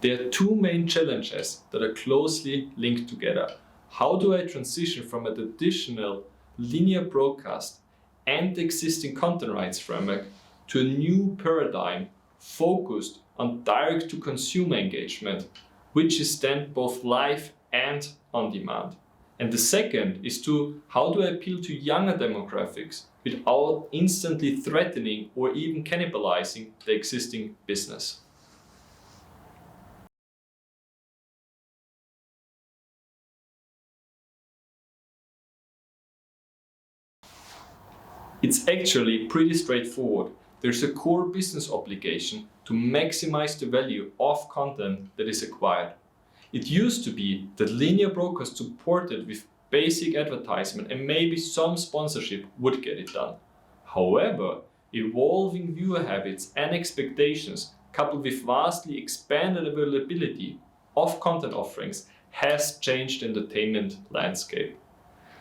There are two main challenges that are closely linked together. How do I transition from a traditional linear broadcast and existing content rights framework to a new paradigm focused on direct-to-consumer engagement, which is then both live and on demand? And the second is how do I appeal to younger demographics without instantly threatening or even cannibalizing the existing business? It's actually pretty straightforward. There's a core business obligation to maximize the value of content that is acquired. It used to be that linear broadcast supported with basic advertisement and maybe some sponsorship would get it done. However, evolving viewer habits and expectations coupled with vastly expanded availability of content offerings has changed the entertainment landscape.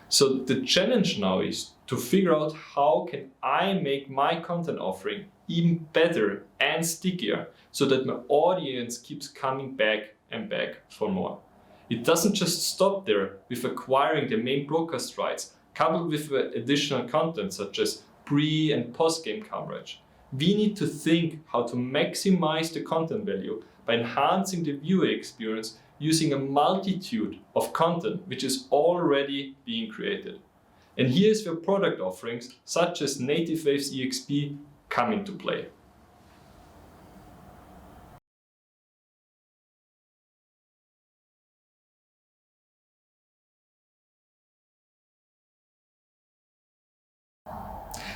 So the challenge now is to figure out how can I make my content offering even better and stickier so that my audience keeps coming back and back for more. It doesn't just stop there with acquiring the main broadcast rights coupled with additional content such as pre- and post-game coverage. We need to think how to maximize the content value by enhancing the viewer experience using a multitude of content which is already being created. And here's where product offerings such as NativeWaves EXP come into play.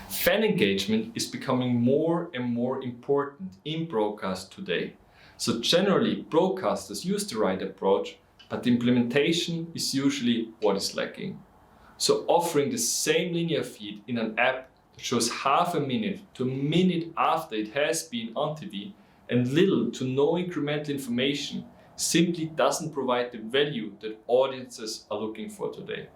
Fan engagement is becoming more and more important in broadcast today. So generally, broadcasters use the right approach, but the implementation is usually what is lacking. So offering the same linear feed in an app that shows half a minute to a minute after it has been on TV and little to no incremental information simply doesn't provide the value that audiences are looking for today.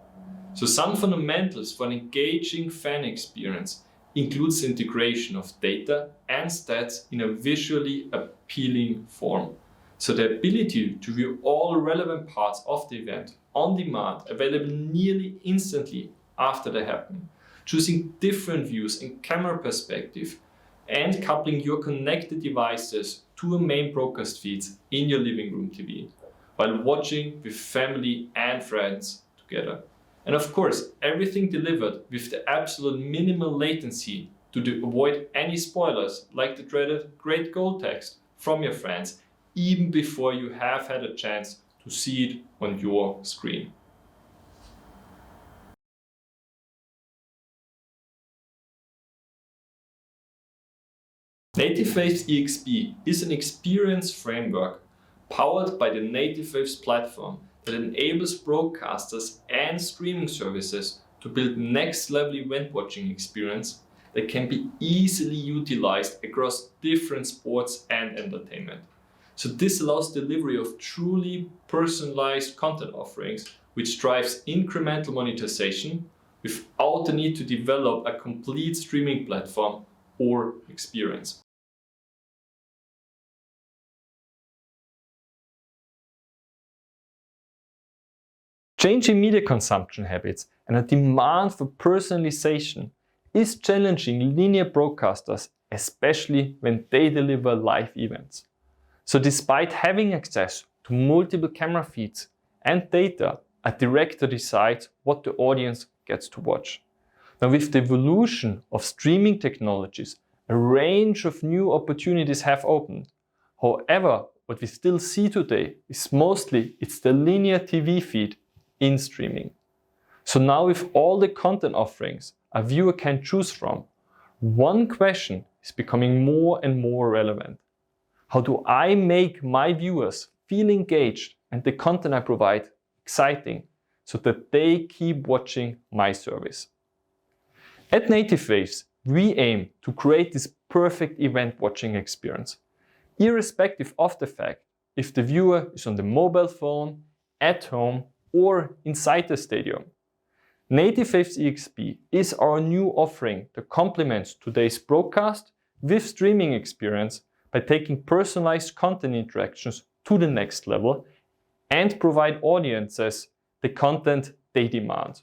So some fundamentals for an engaging fan experience includes the integration of data and stats in a visually appealing form. So the ability to view all relevant parts of the event on demand, available nearly instantly after they happen, choosing different views and camera perspective, and coupling your connected devices to a main broadcast feeds in your living room TV, while watching with family and friends together. And of course, everything delivered with the absolute minimal latency to avoid any spoilers like the dreaded great goal text from your friends, even before you have had a chance to see it on your screen. NativeWaves EXP is an experience framework powered by the NativeWaves platform that enables broadcasters and streaming services to build next-level event watching experience that can be easily utilized across different sports and entertainment. So this allows delivery of truly personalized content offerings, which drives incremental monetization without the need to develop a complete streaming platform or experience. Changing media consumption habits and a demand for personalization is challenging linear broadcasters, especially when they deliver live events. So despite having access to multiple camera feeds and data, a director decides what the audience gets to watch. Now, with the evolution of streaming technologies, a range of new opportunities have opened. However, what we still see today is mostly it's the linear TV feed in streaming. So now with all the content offerings a viewer can choose from, one question is becoming more and more relevant. How do I make my viewers feel engaged and the content I provide exciting so that they keep watching my service? At NativeWaves, we aim to create this perfect event watching experience, irrespective of the fact if the viewer is on the mobile phone, at home, or inside the stadium. NativeWaves EXP is our new offering that complements today's broadcast with streaming experience by taking personalized content interactions to the next level and provide audiences the content they demand.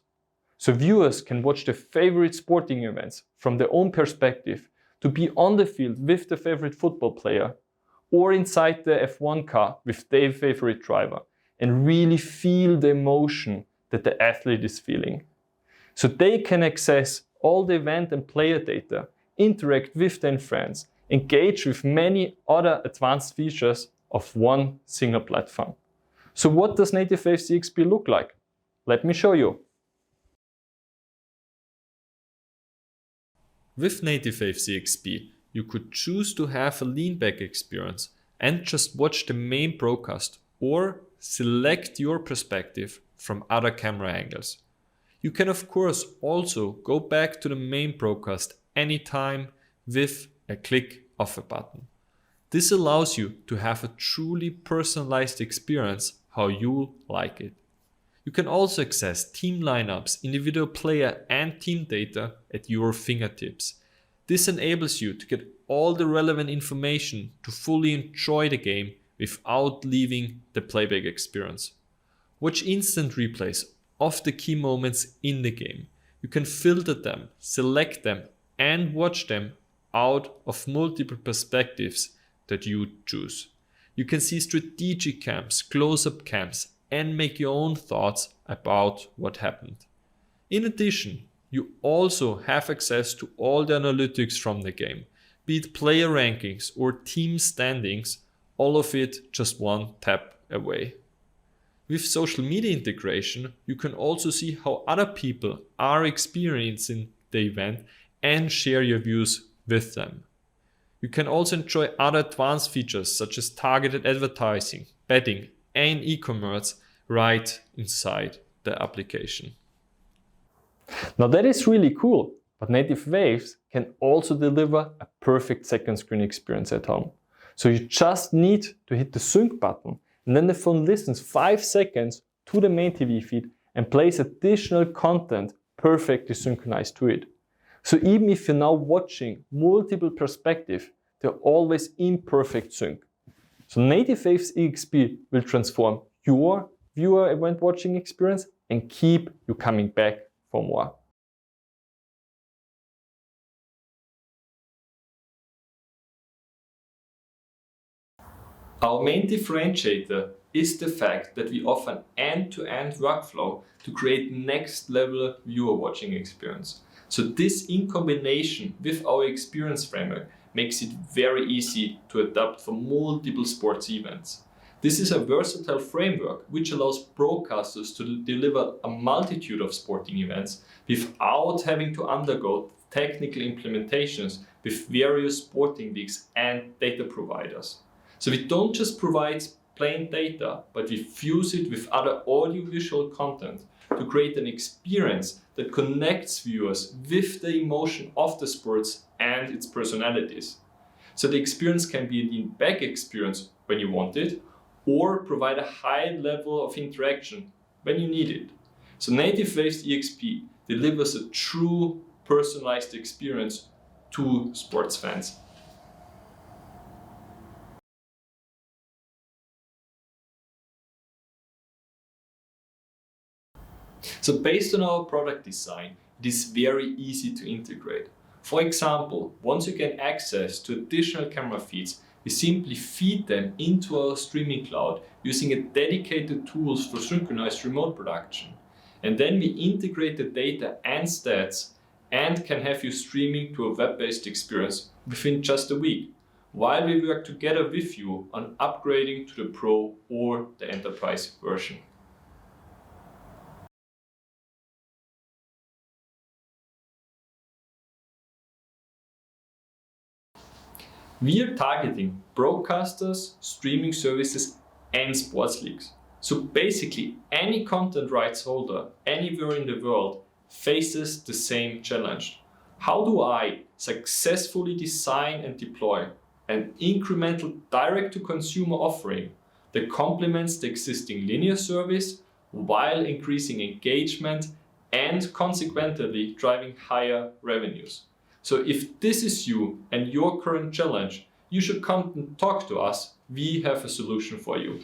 So viewers can watch their favorite sporting events from their own perspective, to be on the field with their favorite football player or inside the F1 car with their favorite driver and really feel the emotion that the athlete is feeling. So they can access all the event and player data, interact with their friends, engage with many other advanced features of one single platform. So what does NativeWaves EXP look like? Let me show you. With NativeWaves EXP, you could choose to have a lean-back experience and just watch the main broadcast or select your perspective from other camera angles. You can of course also go back to the main broadcast anytime with a click of a button. This allows you to have a truly personalized experience how you like it. You can also access team lineups, individual player and team data at your fingertips. This enables you to get all the relevant information to fully enjoy the game without leaving the playback experience. Watch instant replays of the key moments in the game. You can filter them, select them and watch them out of multiple perspectives that you choose. You can see strategic cams, close-up cams and make your own thoughts about what happened. In addition, you also have access to all the analytics from the game, be it player rankings or team standings, all of it just one tap away. With social media integration, you can also see how other people are experiencing the event and share your views with them. You can also enjoy other advanced features such as targeted advertising, betting, and e-commerce right inside the application. Now that is really cool, but NativeWaves can also deliver a perfect second screen experience at home. So you just need to hit the sync button and then the phone listens 5 seconds to the main TV feed and plays additional content perfectly synchronized to it. So even if you're now watching multiple perspectives, they're always in perfect sync. So NativeWaves EXP will transform your viewer event watching experience and keep you coming back for more. Our main differentiator is the fact that we offer an end-to-end workflow to create next level viewer watching experience. So this in combination with our experience framework makes it very easy to adapt for multiple sports events. This is a versatile framework which allows broadcasters to deliver a multitude of sporting events without having to undergo technical implementations with various sporting leagues and data providers. So we don't just provide plain data, but we fuse it with other audiovisual content to create an experience that connects viewers with the emotion of the sports and its personalities. So the experience can be a lean-back experience when you want it, or provide a high level of interaction when you need it. So NativeWaves EXP delivers a true personalized experience to sports fans. So based on our product design, it is very easy to integrate. For example, once you get access to additional camera feeds, we simply feed them into our streaming cloud using a dedicated tools for synchronized remote production. And then we integrate the data and stats and can have you streaming to a web-based experience within just a week, while we work together with you on upgrading to the Pro or the Enterprise version. We are targeting broadcasters, streaming services and sports leagues. So basically any content rights holder anywhere in the world faces the same challenge. How do I successfully design and deploy an incremental direct-to-consumer offering that complements the existing linear service while increasing engagement and consequently driving higher revenues? So if this is you and your current challenge, you should come and talk to us. We have a solution for you.